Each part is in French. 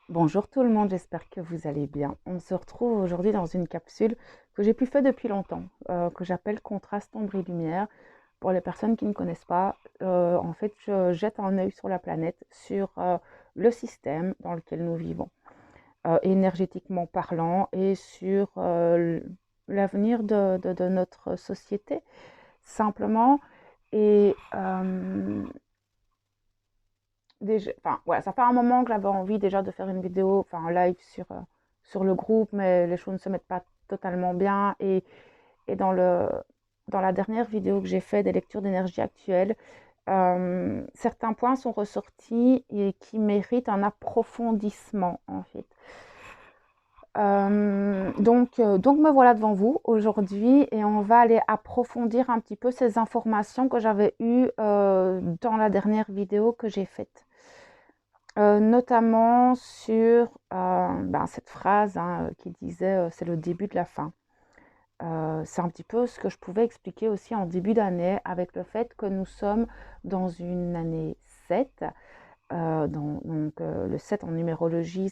Bonjour tout le monde, j'espère que vous allez bien. On se retrouve aujourd'hui dans une capsule que j'ai plus fait depuis longtemps, que j'appelle Contraste ombre et lumière. Pour les personnes qui ne connaissent pas, en fait, je jette un œil sur la planète, sur le système dans lequel nous vivons, énergétiquement parlant, et sur l'avenir de notre société, simplement. Et déjà, enfin, ouais, ça fait un moment que j'avais envie déjà de faire une vidéo, enfin un live sur le groupe, mais les choses ne se mettent pas totalement bien. Et dans la dernière vidéo que j'ai faite des lectures d'énergie actuelle, certains points sont ressortis et qui méritent un approfondissement en fait. Donc me voilà devant vous aujourd'hui et on va aller approfondir un petit peu ces informations que j'avais eues dans la dernière vidéo que j'ai faite. Notamment sur cette phrase hein, qui disait c'est le début de la fin. C'est un petit peu ce que je pouvais expliquer aussi en début d'année avec le fait que nous sommes dans une année 7. Le 7 en numérologie,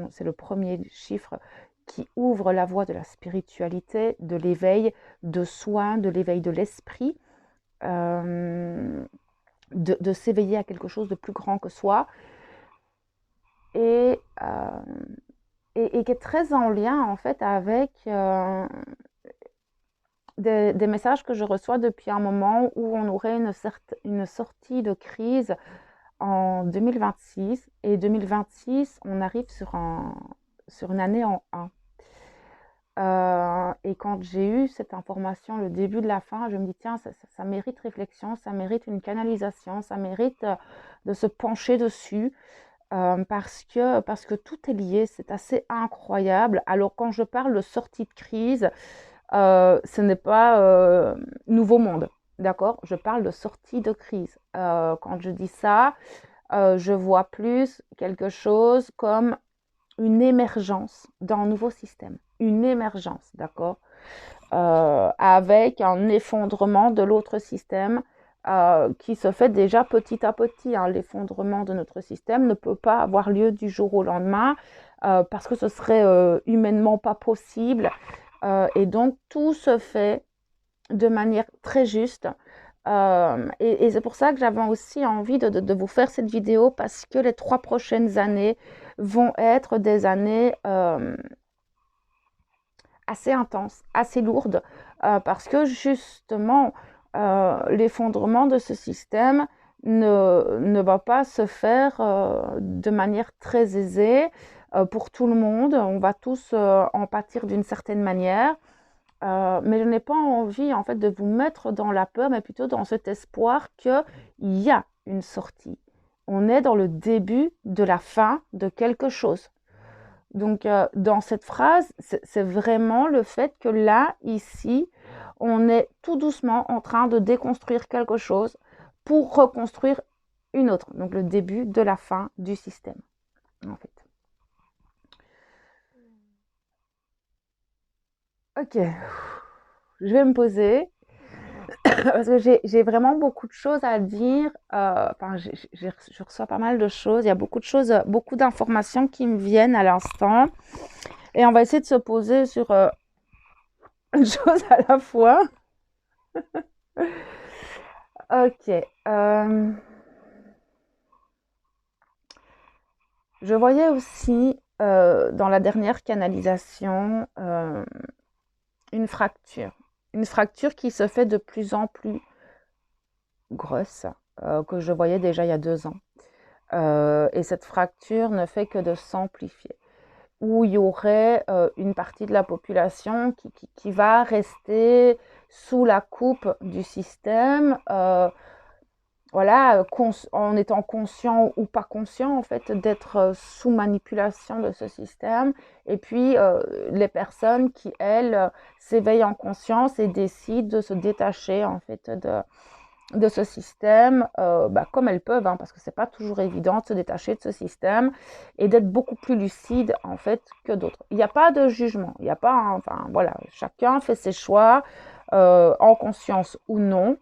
c'est le premier chiffre qui ouvre la voie de la spiritualité, de l'éveil de soi, de l'éveil de l'esprit, euh, de s'éveiller à quelque chose de plus grand que soi. Et, euh, et qui est très en lien en fait avec des messages que je reçois depuis un moment où on aurait une sortie de crise en 2026 et 2026 on arrive sur une année en 1. Et quand j'ai eu cette information, le début de la fin, je me dis tiens, ça mérite réflexion, ça mérite une canalisation, ça mérite de se pencher dessus. Parce que tout est lié, c'est assez incroyable. Alors quand je parle de sortie de crise, ce n'est pas nouveau monde, d'accord? Je parle de sortie de crise. Quand je dis ça, je vois plus quelque chose comme une émergence d'un nouveau système. Une émergence, d'accord? Avec un effondrement de l'autre système qui se fait déjà petit à petit. Hein. L'effondrement de notre système ne peut pas avoir lieu du jour au lendemain parce que ce serait humainement pas possible. Et donc tout se fait de manière très juste. Et c'est pour ça que j'avais aussi envie de vous faire cette vidéo parce que les 3 prochaines années vont être des années assez intense, assez lourde, parce que justement, l'effondrement de ce système ne va pas se faire de manière très aisée pour tout le monde. On va tous en pâtir d'une certaine manière. Mais je n'ai pas envie en fait de vous mettre dans la peur, mais plutôt dans cet espoir qu'il y a une sortie. On est dans le début de la fin de quelque chose. Donc, dans cette phrase, c'est vraiment le fait que là, ici, on est tout doucement en train de déconstruire quelque chose pour reconstruire une autre. Donc, le début de la fin du système, en fait. Ok, je vais me poser parce que j'ai vraiment beaucoup de choses à dire. Enfin, je reçois pas mal de choses. Il y a beaucoup de choses, beaucoup d'informations qui me viennent à l'instant. Et on va essayer de se poser sur une chose à la fois. Ok. Je voyais aussi dans la dernière canalisation une fracture. Une fracture qui se fait de plus en plus grosse, que je voyais déjà il y a 2 ans. Et cette fracture ne fait que de s'amplifier. Où il y aurait une partie de la population qui va rester sous la coupe du système, voilà, en étant conscient ou pas conscient en fait d'être sous manipulation de ce système. Et puis les personnes qui elles s'éveillent en conscience et décident de se détacher en fait de ce système comme elles peuvent, hein, parce que c'est pas toujours évident de se détacher de ce système et d'être beaucoup plus lucide en fait que d'autres. Il n'y a pas de jugement, il n'y a pas, enfin voilà, chacun fait ses choix en conscience ou non.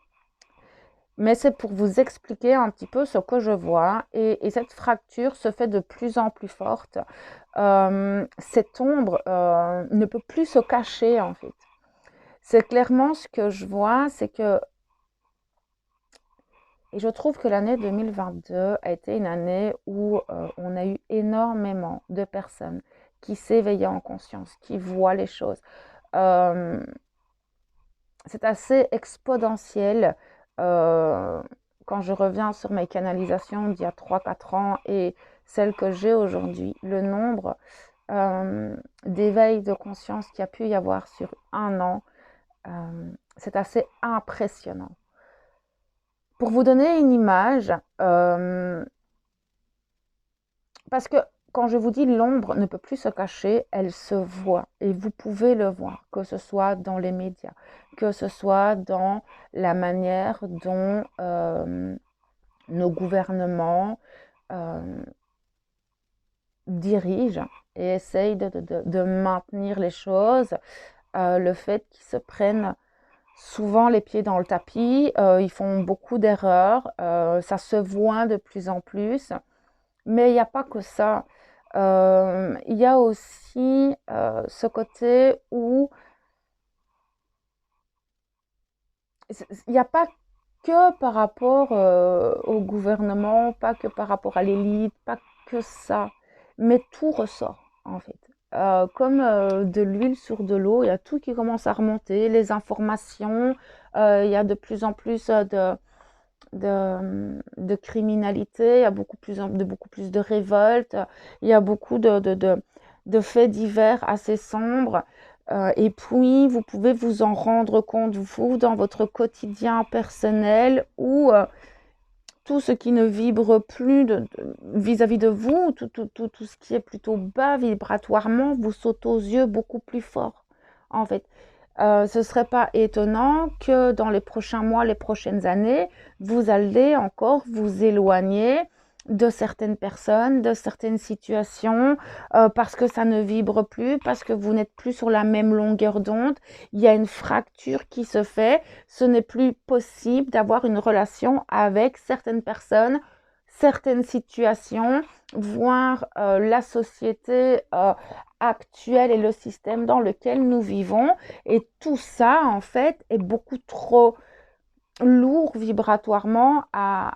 Mais c'est pour vous expliquer un petit peu ce que je vois. Et cette fracture se fait de plus en plus forte. Cette ombre ne peut plus se cacher, en fait. C'est clairement ce que je vois, c'est que, et je trouve que l'année 2022 a été une année où on a eu énormément de personnes qui s'éveillaient en conscience, qui voient les choses. Euh, c'est assez exponentiel quand je reviens sur mes canalisations d'il y a 3-4 ans et celles que j'ai aujourd'hui, le nombre d'éveil de conscience qu'il y a pu y avoir sur un an, c'est assez impressionnant. Pour vous donner une image, parce que quand je vous dis l'ombre ne peut plus se cacher, elle se voit et vous pouvez le voir, que ce soit dans les médias, que ce soit dans la manière dont nos gouvernements dirigent et essayent de maintenir les choses, le fait qu'ils se prennent souvent les pieds dans le tapis, ils font beaucoup d'erreurs, ça se voit de plus en plus. Mais il n'y a pas que ça. Il y a aussi ce côté où il n'y a pas que par rapport au gouvernement, pas que par rapport à l'élite, pas que ça, mais tout ressort en fait. Comme de l'huile sur de l'eau, il y a tout qui commence à remonter, les informations, il y a de plus en plus de criminalité, il y a beaucoup plus de révoltes, il y a beaucoup de faits divers assez sombres. Et puis, vous pouvez vous en rendre compte, vous, dans votre quotidien personnel, où tout ce qui ne vibre plus vis-à-vis de vous, tout ce qui est plutôt bas vibratoirement, vous saute aux yeux beaucoup plus fort, en fait. Ce ne serait pas étonnant que dans les prochains mois, les prochaines années, vous allez encore vous éloigner de certaines personnes, de certaines situations, parce que ça ne vibre plus, parce que vous n'êtes plus sur la même longueur d'onde. Il y a une fracture qui se fait. Ce n'est plus possible d'avoir une relation avec certaines personnes, certaines situations, voire la société actuelle et le système dans lequel nous vivons. Et tout ça, en fait, est beaucoup trop lourd vibratoirement à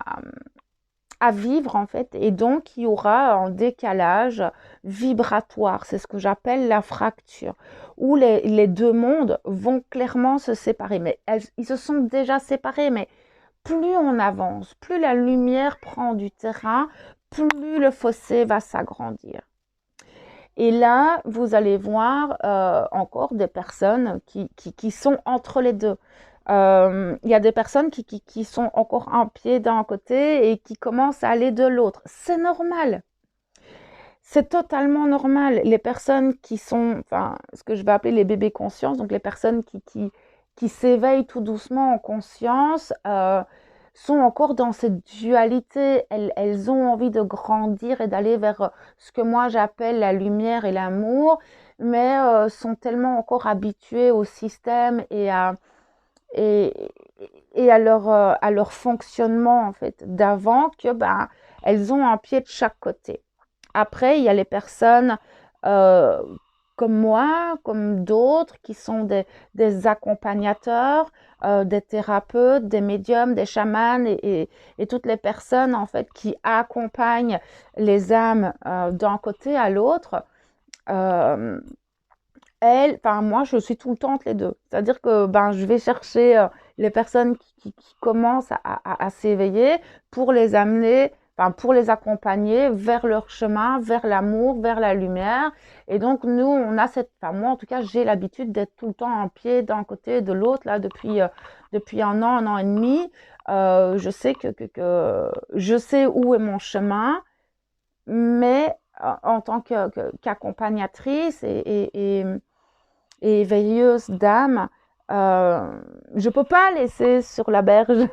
vivre, en fait. Et donc, il y aura un décalage vibratoire. C'est ce que j'appelle la fracture, où les deux mondes vont clairement se séparer. Mais ils se sont déjà séparés, mais plus on avance, plus la lumière prend du terrain, plus le fossé va s'agrandir. Et là, vous allez voir encore des personnes qui sont entre les deux. Il y a des personnes qui sont encore un pied d'un côté et qui commencent à aller de l'autre. C'est normal. C'est totalement normal. Les personnes qui sont, enfin, ce que je vais appeler les bébés conscients, donc les personnes qui s'éveillent tout doucement en conscience, sont encore dans cette dualité. Elles ont envie de grandir et d'aller vers ce que moi j'appelle la lumière et l'amour, mais sont tellement encore habituées au système et, et à leur fonctionnement en fait d'avant que ben, elles ont un pied de chaque côté. Après, il y a les personnes euh, comme moi, comme d'autres, qui sont des accompagnateurs, des thérapeutes, des médiums, des chamans et toutes les personnes en fait qui accompagnent les âmes d'un côté à l'autre. Euh, enfin moi, je suis tout le temps entre les deux. C'est-à-dire que ben, je vais chercher les personnes qui commencent à s'éveiller pour les amener, enfin pour les accompagner vers leur chemin, vers l'amour, vers la lumière. Et donc nous, on a enfin moi en tout cas, j'ai l'habitude d'être tout le temps en pied d'un côté et de l'autre là depuis un an et demi. Je sais que je sais où est mon chemin, mais en tant qu'accompagnatrice et veilleuse d'âme, je peux pas laisser sur la berge.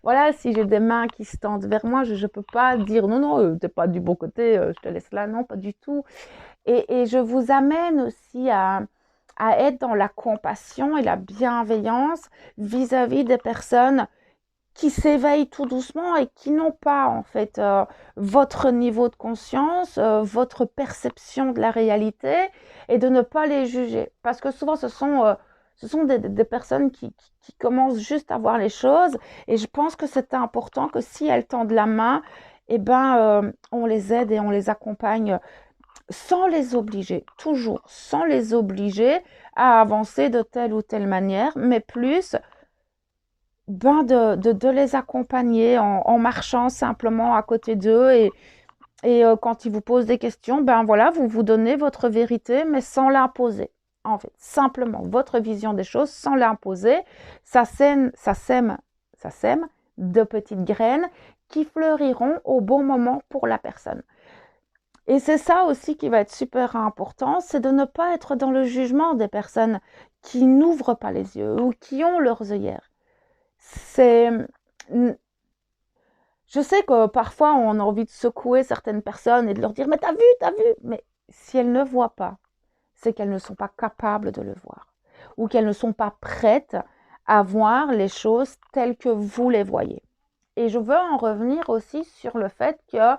Voilà, si j'ai des mains qui se tendent vers moi, je peux pas dire non, non, t'es pas du bon côté, je te laisse là. Non, pas du tout. Et je vous amène aussi à être dans la compassion et la bienveillance vis-à-vis des personnes qui s'éveillent tout doucement et qui n'ont pas en fait votre niveau de conscience, votre perception de la réalité, et de ne pas les juger. Parce que souvent ce sont des personnes qui commencent juste à voir les choses, et je pense que c'est important que si elles tendent la main, eh ben, on les aide et on les accompagne sans les obliger, toujours sans les obliger à avancer de telle ou telle manière, mais plus de les accompagner en marchant simplement à côté d'eux, et quand ils vous posent des questions, ben voilà, vous vous donnez votre vérité, mais sans l'imposer. En fait, simplement votre vision des choses sans l'imposer. Ça sème de petites graines qui fleuriront au bon moment pour la personne. Et c'est ça aussi qui va être super important, c'est de ne pas être dans le jugement des personnes qui n'ouvrent pas les yeux ou qui ont leurs œillères. C'est, je sais que parfois on a envie de secouer certaines personnes et de leur dire mais t'as vu, mais si elles ne voient pas, c'est qu'elles ne sont pas capables de le voir ou qu'elles ne sont pas prêtes à voir les choses telles que vous les voyez. Et je veux en revenir aussi sur le fait que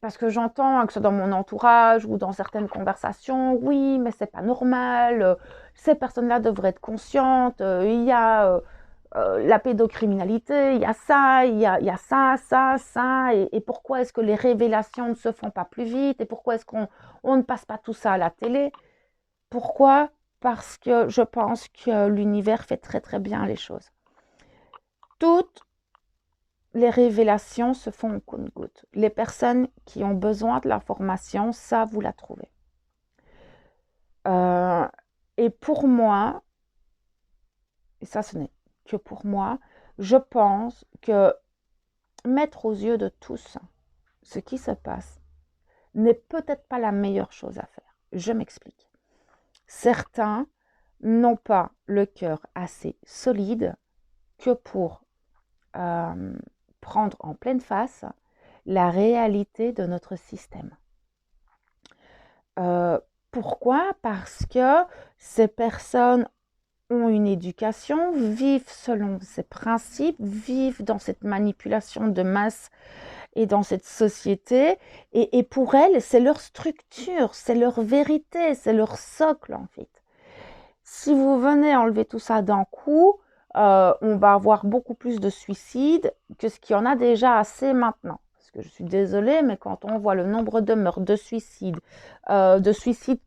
parce que j'entends que ce soit dans mon entourage ou dans certaines conversations, oui, mais c'est pas normal, ces personnes-là devraient être conscientes, il y a la pédocriminalité, il y a ça, il y a ça, et pourquoi est-ce que les révélations ne se font pas plus vite, et pourquoi est-ce qu'on ne passe pas tout ça à la télé? Pourquoi? Parce que je pense que l'univers fait très très bien les choses. Toutes les révélations se font au compte-gouttes. Les personnes qui ont besoin de l'information, ça, vous la trouvez. Et pour moi, et ça ce n'est que pour moi, je pense que mettre aux yeux de tous ce qui se passe n'est peut-être pas la meilleure chose à faire. Je m'explique. Certains n'ont pas le cœur assez solide que pour prendre en pleine face la réalité de notre système. Pourquoi? Parce que ces personnes ont une éducation, vivent selon ces principes, vivent dans cette manipulation de masse et dans cette société, et pour elles, c'est leur structure, c'est leur vérité, c'est leur socle en fait. Si vous venez enlever tout ça d'un coup, on va avoir beaucoup plus de suicides que ce qu'il y en a déjà assez maintenant. Parce que je suis désolée, mais quand on voit le nombre de meurtres, de suicides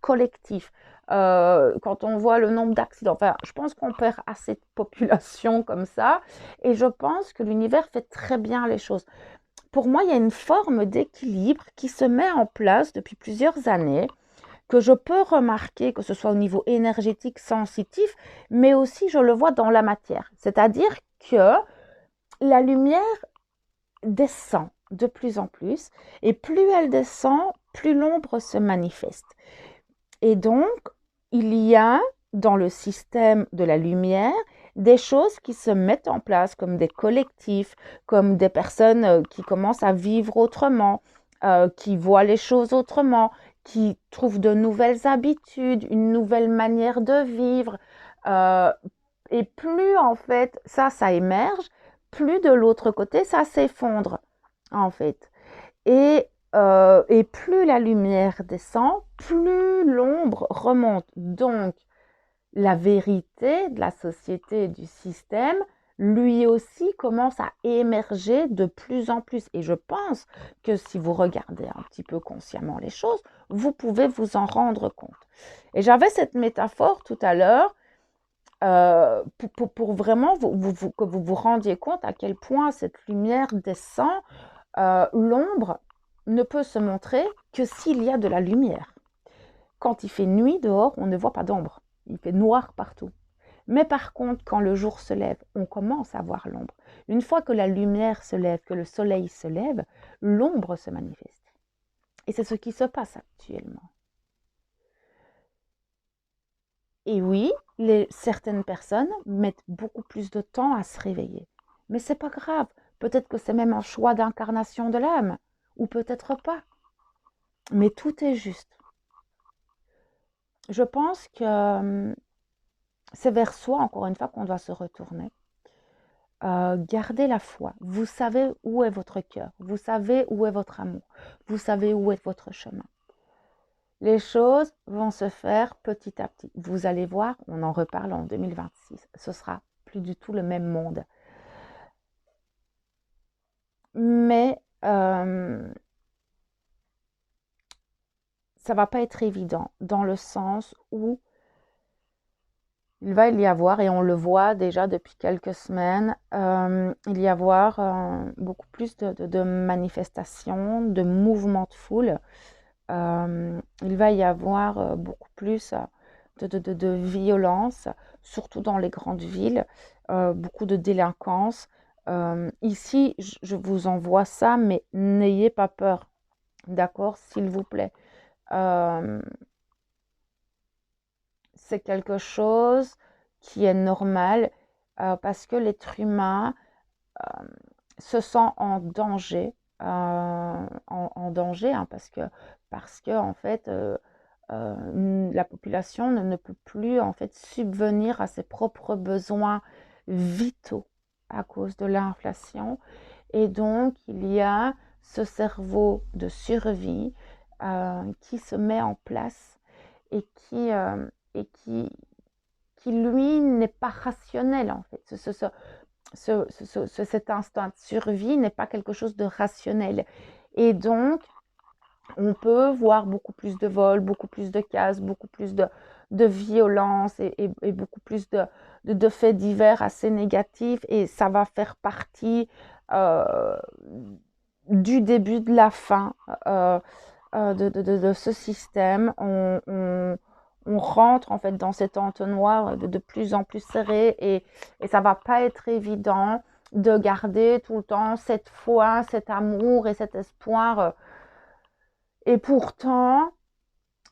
collectifs, quand on voit le nombre d'accidents, enfin, je pense qu'on perd assez de population comme ça, et je pense que l'univers fait très bien les choses. Pour moi, il y a une forme d'équilibre qui se met en place depuis plusieurs années, que je peux remarquer, que ce soit au niveau énergétique, sensitif, mais aussi je le vois dans la matière. C'est-à-dire que la lumière descend de plus en plus, et plus elle descend, plus l'ombre se manifeste. Et donc, il y a dans le système de la lumière des choses qui se mettent en place, comme des collectifs, comme des personnes qui commencent à vivre autrement, qui voient les choses autrement, qui trouvent de nouvelles habitudes, une nouvelle manière de vivre. Et plus en fait ça émerge, plus de l'autre côté ça s'effondre en fait. Et plus la lumière descend, plus l'ombre remonte. Donc, la vérité de la société et du système, lui aussi, commence à émerger de plus en plus. Et je pense que si vous regardez un petit peu consciemment les choses, vous pouvez vous en rendre compte. Et j'avais cette métaphore tout à l'heure pour vraiment que vous vous rendiez compte à quel point cette lumière descend. L'ombre ne peut se montrer que s'il y a de la lumière. Quand il fait nuit dehors, on ne voit pas d'ombre. Il fait noir partout. Mais par contre, quand le jour se lève, on commence à voir l'ombre. Une fois que la lumière se lève, que le soleil se lève, l'ombre se manifeste. Et c'est ce qui se passe actuellement. Et oui, certaines personnes mettent beaucoup plus de temps à se réveiller. Mais c'est pas grave. Peut-être que c'est même un choix d'incarnation de l'âme. Ou peut-être pas. Mais tout est juste. Je pense que c'est vers soi, encore une fois, qu'on doit se retourner. Gardez la foi. Vous savez où est votre cœur. Vous savez où est votre amour. Vous savez où est votre chemin. Les choses vont se faire petit à petit. Vous allez voir, on en reparle en 2026. Ce sera plus du tout le même monde. Mais ça va pas être évident dans le sens où il va y avoir, et on le voit déjà depuis quelques semaines, il y avoir beaucoup plus de manifestations, de mouvements de foule. Il va y avoir beaucoup plus de violence, surtout dans les grandes villes, beaucoup de délinquance. Ici, je vous envoie ça, mais n'ayez pas peur, d'accord, s'il vous plaît. C'est quelque chose qui est normal parce que l'être humain se sent en danger, en danger hein, parce que en fait, la population ne peut plus en fait subvenir à ses propres besoins vitaux à cause de l'inflation. Et donc, il y a ce cerveau de survie qui se met en place et qui lui, n'est pas rationnel, en fait. Cet instinct de survie n'est pas quelque chose de rationnel. Et donc, on peut voir beaucoup plus de vols, beaucoup plus de casse, beaucoup plus de violence et beaucoup plus de faits divers assez négatifs. Et ça va faire partie du début de la fin de ce système. On rentre en fait dans cet entonnoir de plus en plus serré et ça va pas être évident de garder tout le temps cette foi, cet amour et cet espoir. Et pourtant,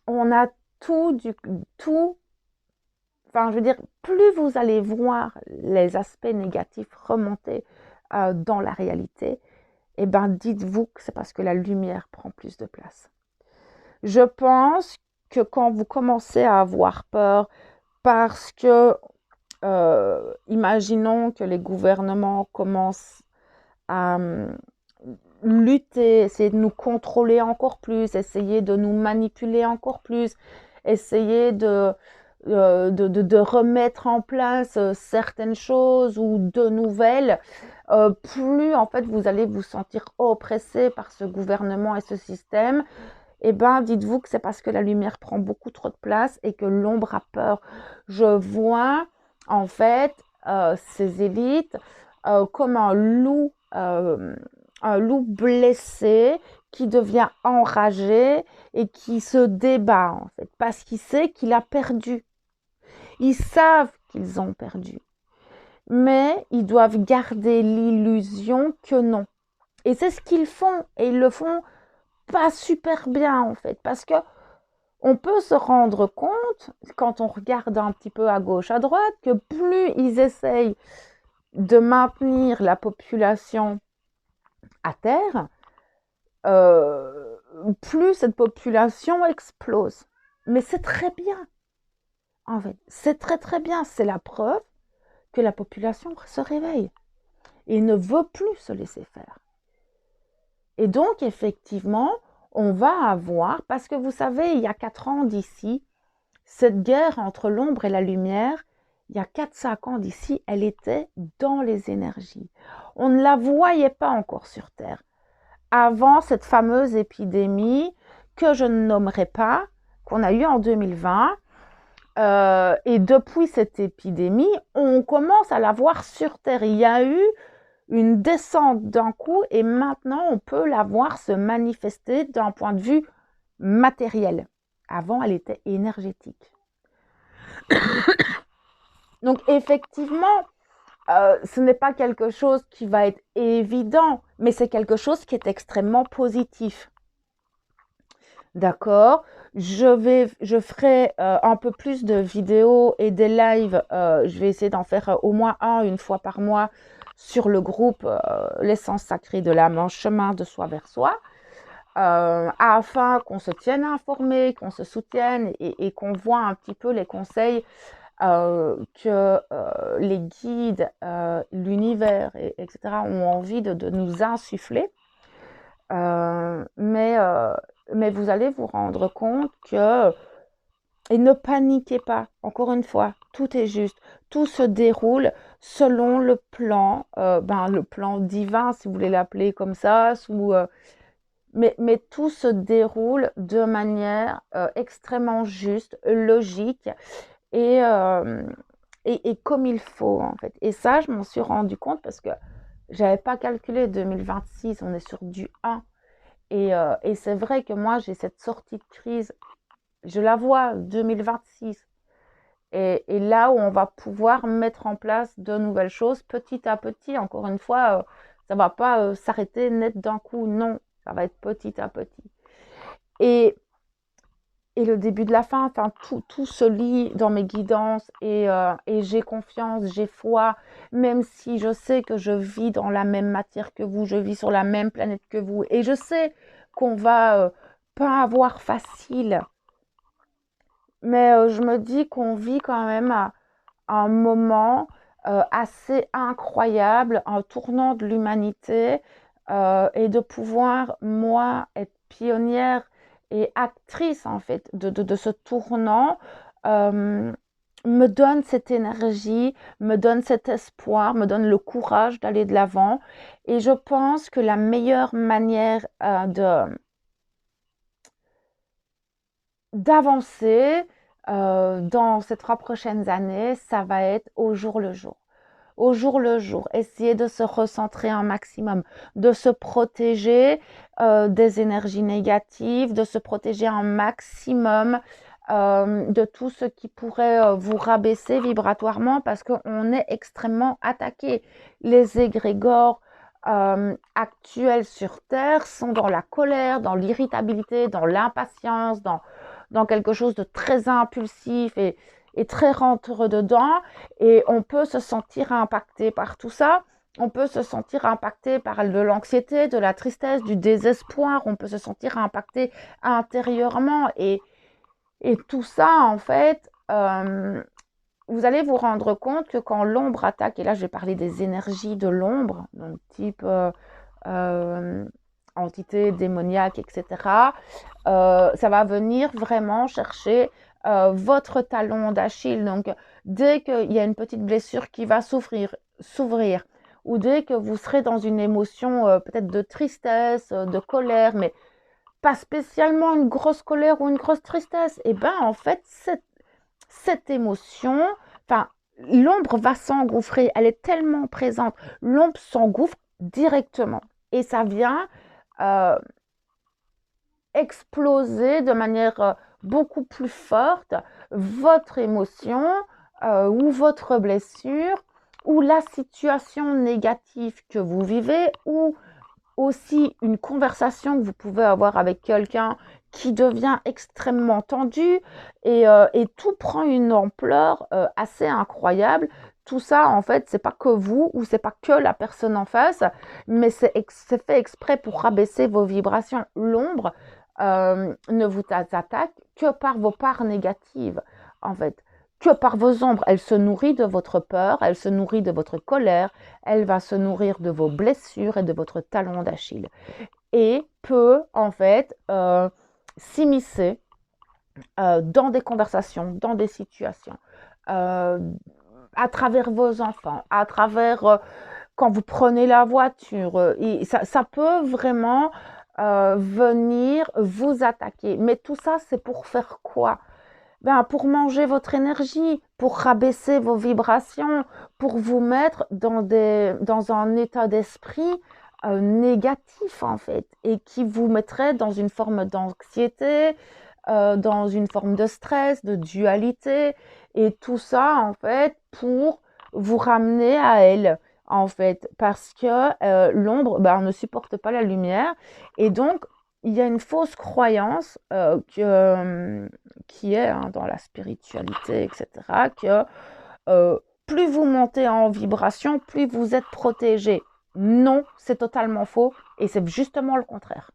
on a tout, enfin je veux dire, plus vous allez voir les aspects négatifs remonter dans la réalité, eh ben dites-vous que c'est parce que la lumière prend plus de place. Je pense que quand vous commencez à avoir peur parce que, imaginons que les gouvernements commencent à lutter, essayer de nous contrôler encore plus, essayer de nous manipuler encore plus, essayer de remettre en place certaines choses ou de nouvelles, plus en fait vous allez vous sentir oppressé par ce gouvernement et ce système. Eh ben, dites-vous que c'est parce que la lumière prend beaucoup trop de place et que l'ombre a peur. Je vois en fait ces élites comme un loup blessé qui devient enragé et qui se débat en fait parce qu'il sait qu'il a perdu. Ils savent qu'ils ont perdu, mais ils doivent garder l'illusion que non. Et c'est ce qu'ils font et ils le font pas super bien en fait parce que on peut se rendre compte quand on regarde un petit peu à gauche à droite que plus ils essayent de maintenir la population à terre, plus cette population explose. Mais c'est très bien en fait, c'est très très bien, c'est la preuve que la population se réveille et ne veut plus se laisser faire. Et donc, effectivement, on va avoir, parce que vous savez, il y a 4 ans d'ici, cette guerre entre l'ombre et la lumière, il y a 4-5 ans d'ici, elle était dans les énergies. On ne la voyait pas encore sur Terre. Avant cette fameuse épidémie que je ne nommerai pas, qu'on a eue en 2020, et depuis cette épidémie, on commence à la voir sur Terre. Il y a eu une descente d'un coup et maintenant on peut la voir se manifester d'un point de vue matériel. Avant, elle était énergétique. Donc effectivement, ce n'est pas quelque chose qui va être évident, mais c'est quelque chose qui est extrêmement positif. D'accord, je ferai un peu plus de vidéos et des lives. Je vais essayer d'en faire au moins une fois par mois sur le groupe L'essence sacrée de l'âme, un chemin de soi vers soi, afin qu'on se tienne informé, qu'on se soutienne et qu'on voit un petit peu les conseils que les guides, l'univers, etc., ont envie de nous insuffler. Mais vous allez vous rendre compte que, et ne paniquez pas, encore une fois, tout est juste, tout se déroule selon le plan divin, si vous voulez l'appeler comme ça, mais tout se déroule de manière extrêmement juste, logique et, euh, et comme il faut en fait. Et ça, je m'en suis rendu compte parce que j'avais pas calculé 2026, on est sur du 1. Et c'est vrai que moi, j'ai cette sortie de crise, je la vois 2026. Et là où on va pouvoir mettre en place de nouvelles choses petit à petit. Encore une fois, ça ne va pas s'arrêter net d'un coup, non, ça va être petit à petit. Et, et le début de la fin, enfin, tout se lie dans mes guidances et j'ai confiance, j'ai foi, même si je sais que je vis dans la même matière que vous, je vis sur la même planète que vous, et je sais qu'on va pas avoir facile, mais je me dis qu'on vit quand même un moment assez incroyable, un tournant de l'humanité, et de pouvoir, moi, être pionnière et actrice, en fait, de ce tournant, euh, me donne cette énergie, me donne cet espoir, me donne le courage d'aller de l'avant. Et je pense que la meilleure manière d'avancer dans ces 3 prochaines années, ça va être au jour le jour. Au jour le jour, essayer de se recentrer un maximum, de se protéger des énergies négatives, de se protéger un maximum de tout ce qui pourrait vous rabaisser vibratoirement parce qu'on est extrêmement attaqué. Les égrégores actuels sur Terre sont dans la colère, dans l'irritabilité, dans l'impatience, dans quelque chose de très impulsif et très rentreux dedans. Et on peut se sentir impacté par tout ça. On peut se sentir impacté par de l'anxiété, de la tristesse, du désespoir. On peut se sentir impacté intérieurement. Et tout ça, en fait, vous allez vous rendre compte que quand l'ombre attaque, et là je vais parler des énergies de l'ombre, donc type euh, entité démoniaque, etc., ça va venir vraiment chercher votre talon d'Achille. Donc, dès qu'il y a une petite blessure qui va s'ouvrir, ou dès que vous serez dans une émotion peut-être de tristesse, de colère, mais pas spécialement une grosse colère ou une grosse tristesse, et bien en fait, cette émotion, enfin, l'ombre va s'engouffrer, elle est tellement présente, l'ombre s'engouffre directement. Et ça vient euh, exploser de manière beaucoup plus forte votre émotion ou votre blessure ou la situation négative que vous vivez ou aussi une conversation que vous pouvez avoir avec quelqu'un qui devient extrêmement tendue et tout prend une ampleur assez incroyable. Tout ça, en fait, c'est pas que vous ou c'est pas que la personne en face, mais c'est fait exprès pour rabaisser vos vibrations. L'ombre ne vous attaque que par vos parts négatives, en fait. Que par vos ombres. Elle se nourrit de votre peur, elle se nourrit de votre colère, elle va se nourrir de vos blessures et de votre talon d'Achille. Et peut, en fait, s'immiscer dans des conversations, dans des situations, euh, à travers vos enfants, à travers quand vous prenez la voiture. Ça peut vraiment venir vous attaquer. Mais tout ça, c'est pour faire quoi? Ben, pour manger votre énergie, pour rabaisser vos vibrations, pour vous mettre dans un état d'esprit négatif en fait, et qui vous mettrait dans une forme d'anxiété, dans une forme de stress, de dualité, et tout ça en fait pour vous ramener à elle en fait, parce que l'ombre ben, ne supporte pas la lumière, et donc il y a une fausse croyance qui est dans la spiritualité, etc., que plus vous montez en vibration, plus vous êtes protégé. Non, c'est totalement faux et c'est justement le contraire.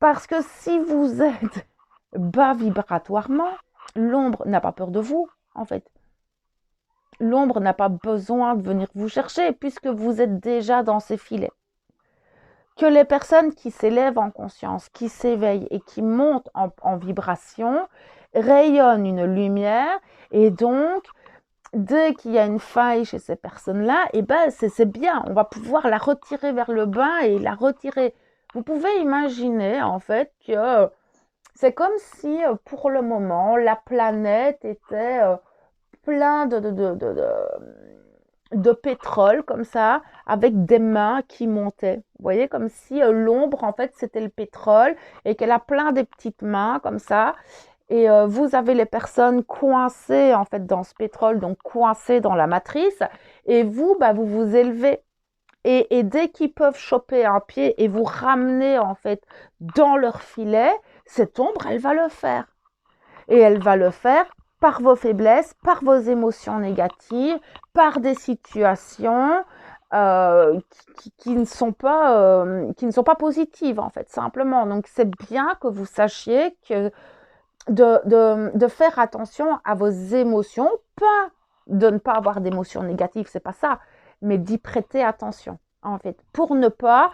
Parce que si vous êtes bas vibratoirement, l'ombre n'a pas peur de vous, en fait. L'ombre n'a pas besoin de venir vous chercher puisque vous êtes déjà dans ces filets. Que les personnes qui s'élèvent en conscience, qui s'éveillent et qui montent en vibration, rayonnent une lumière et donc, dès qu'il y a une faille chez ces personnes-là, eh ben c'est bien, on va pouvoir la retirer vers le bas et la retirer. Vous pouvez imaginer en fait que c'est comme si pour le moment la planète était plein de pétrole comme ça, avec des mains qui montaient. Vous voyez, comme si l'ombre, en fait, c'était le pétrole et qu'elle a plein de petites mains comme ça. Et vous avez les personnes coincées, en fait, dans ce pétrole, donc coincées dans la matrice. Et vous, bah, vous vous élevez. Et dès qu'ils peuvent choper un pied et vous ramener, en fait, dans leur filet, cette ombre, elle va le faire. Et elle va le faire par vos faiblesses, par vos émotions négatives, par des situations qui ne sont pas positives, en fait, simplement. Donc, c'est bien que vous sachiez que de faire attention à vos émotions, pas de ne pas avoir d'émotions négatives, c'est pas ça, mais d'y prêter attention, en fait, pour ne pas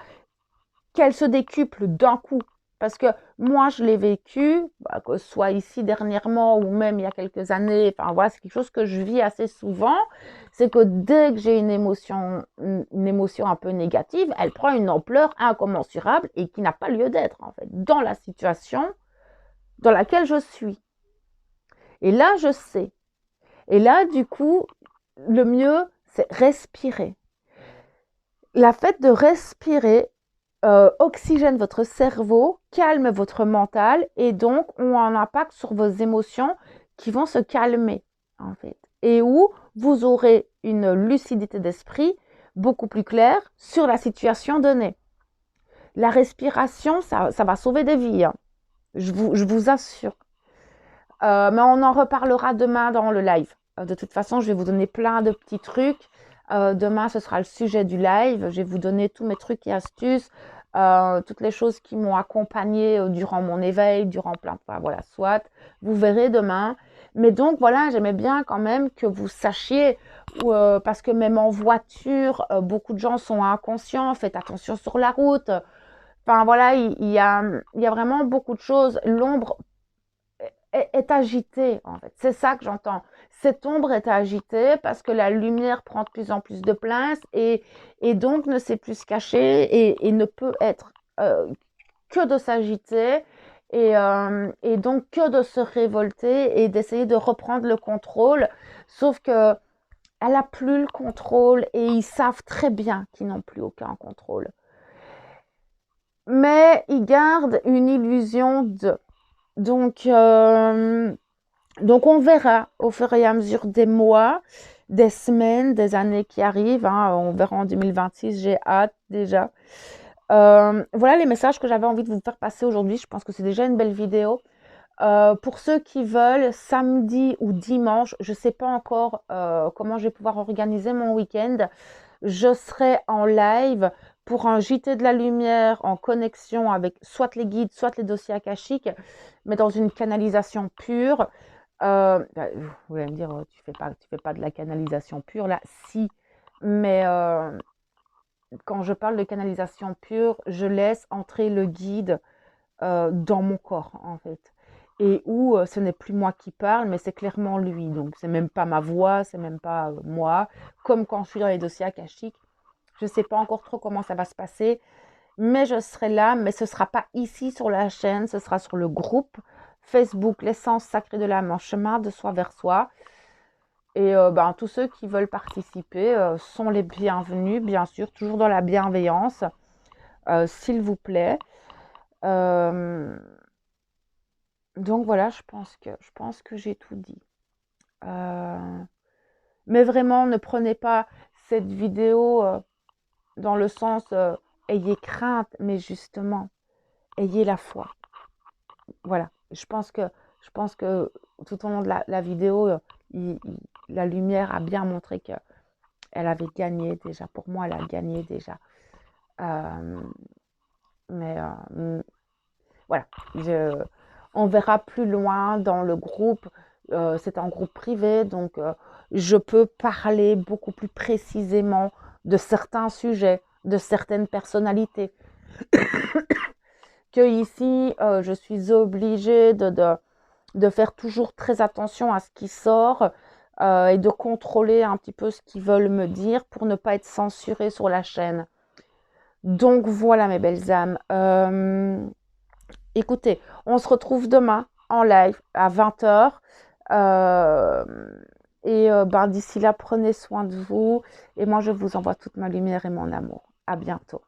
qu'elles se décuplent d'un coup. Parce que moi, je l'ai vécu, bah, que ce soit ici dernièrement ou même il y a quelques années, enfin voilà, c'est quelque chose que je vis assez souvent, c'est que dès que j'ai une émotion un peu négative, elle prend une ampleur incommensurable et qui n'a pas lieu d'être, en fait, dans la situation dans laquelle je suis. Et là, je sais. Et là, du coup, le mieux, c'est respirer. La fait de respirer oxygène votre cerveau, calme votre mental et donc ont un impact sur vos émotions qui vont se calmer en fait. Et où vous aurez une lucidité d'esprit beaucoup plus claire sur la situation donnée. La respiration, ça va sauver des vies, hein. Je vous assure. Mais on en reparlera demain dans le live. De toute façon, je vais vous donner plein de petits trucs. Demain, ce sera le sujet du live. Je vais vous donner tous mes trucs et astuces, toutes les choses qui m'ont accompagnée durant mon éveil, durant plein de fois. Voilà, soit. Vous verrez demain. Mais donc, voilà, j'aimais bien quand même que vous sachiez, parce que même en voiture, beaucoup de gens sont inconscients. Faites attention sur la route. Enfin, voilà, il y a vraiment beaucoup de choses. L'ombre est agitée, en fait. C'est ça que j'entends. Cette ombre est agitée parce que la lumière prend de plus en plus de place et donc ne sait plus se cacher et ne peut être que de s'agiter et donc que de se révolter et d'essayer de reprendre le contrôle. Sauf que elle n'a plus le contrôle et ils savent très bien qu'ils n'ont plus aucun contrôle. Mais ils gardent une illusion de. Donc, on verra au fur et à mesure des mois, des semaines, des années qui arrivent, hein. On verra en 2026, j'ai hâte déjà. Voilà les messages que j'avais envie de vous faire passer aujourd'hui. Je pense que c'est déjà une belle vidéo. Pour ceux qui veulent, samedi ou dimanche, je ne sais pas encore comment je vais pouvoir organiser mon week-end. Je serai en live pour un JT de la lumière en connexion avec soit les guides, soit les dossiers akashiques, mais dans une canalisation pure. Vous allez me dire, tu fais pas de la canalisation pure là. Si, mais quand je parle de canalisation pure, je laisse entrer le guide dans mon corps en fait. Et où ce n'est plus moi qui parle, mais c'est clairement lui. Donc c'est même pas ma voix, c'est même pas moi. Comme quand je suis dans les dossiers akashiques, je ne sais pas encore trop comment ça va se passer, mais je serai là, mais ce ne sera pas ici sur la chaîne, ce sera sur le groupe Facebook L'essence sacrée de l'âme en chemin de soi vers soi. Et tous ceux qui veulent participer sont les bienvenus, bien sûr, toujours dans la bienveillance, s'il vous plaît. Donc voilà, je pense que j'ai tout dit. Mais vraiment, ne prenez pas cette vidéo dans le sens ayez crainte, mais justement, ayez la foi. Voilà, je pense que tout au long de la vidéo, la lumière a bien montré qu'elle avait gagné déjà. Pour moi, elle a gagné déjà. Mais voilà, on verra plus loin dans le groupe. c'est un groupe privé, donc je peux parler beaucoup plus précisément de certains sujets, de certaines personnalités, que ici, je suis obligée de faire toujours très attention à ce qui sort et de contrôler un petit peu ce qu'ils veulent me dire pour ne pas être censurée sur la chaîne. Donc voilà mes belles âmes. Écoutez, on se retrouve demain en live à 20h. Ben, d'ici là, prenez soin de vous. Et moi, je vous envoie toute ma lumière et mon amour. À bientôt.